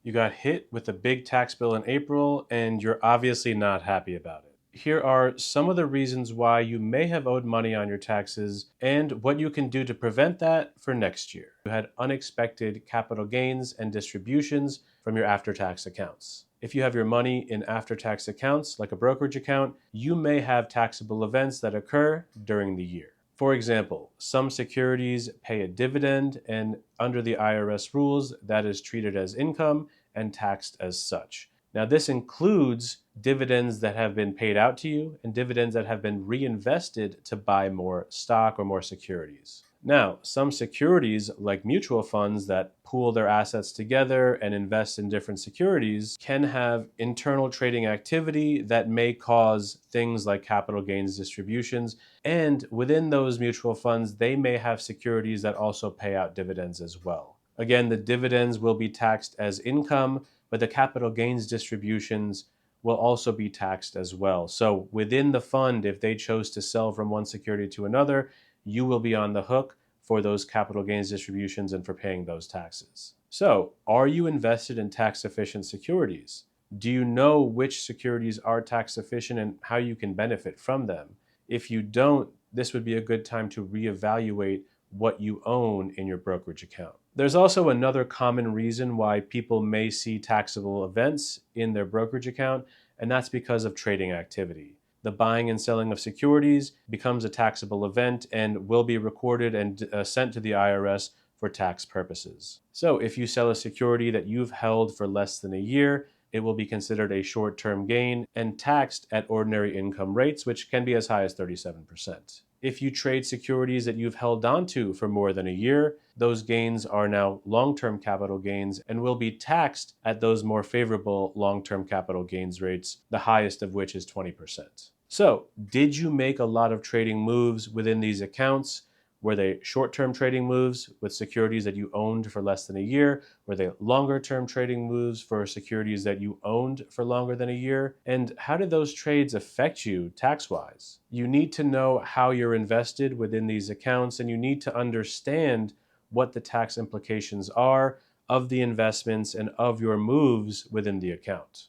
You got hit with a big tax bill in April, and you're obviously not happy about it. Here are some of the reasons why you may have owed money on your taxes and what you can do to prevent that for next year. You had unexpected capital gains and distributions from your after-tax accounts. If you have your money in after-tax accounts, like a brokerage account, you may have taxable events that occur during the year. For example, some securities pay a dividend, and under the IRS rules, that is treated as income and taxed as such. Now, this includes dividends that have been paid out to you and dividends that have been reinvested to buy more stock or more securities. Now, some securities, like mutual funds that pool their assets together and invest in different securities, can have internal trading activity that may cause things like capital gains distributions. And within those mutual funds, they may have securities that also pay out dividends as well. Again, the dividends will be taxed as income, but the capital gains distributions will also be taxed as well. So within the fund, if they chose to sell from one security to another, you will be on the hook for those capital gains distributions and for paying those taxes. So, are you invested in tax efficient securities? Do you know which securities are tax efficient and how you can benefit from them? If you don't, this would be a good time to reevaluate what you own in your brokerage account. There's also another common reason why people may see taxable events in their brokerage account, and that's because of trading activity. The buying and selling of securities becomes a taxable event and will be recorded and sent to the IRS for tax purposes. So if you sell a security that you've held for less than a year, it will be considered a short-term gain and taxed at ordinary income rates, which can be as high as 37%. If you trade securities that you've held onto for more than a year, those gains are now long-term capital gains and will be taxed at those more favorable long-term capital gains rates, the highest of which is 20%. So, did you make a lot of trading moves within these accounts? Were they short-term trading moves with securities that you owned for less than a year? Were they longer-term trading moves for securities that you owned for longer than a year? And how did those trades affect you tax-wise? You need to know how you're invested within these accounts, and you need to understand what the tax implications are of the investments and of your moves within the account.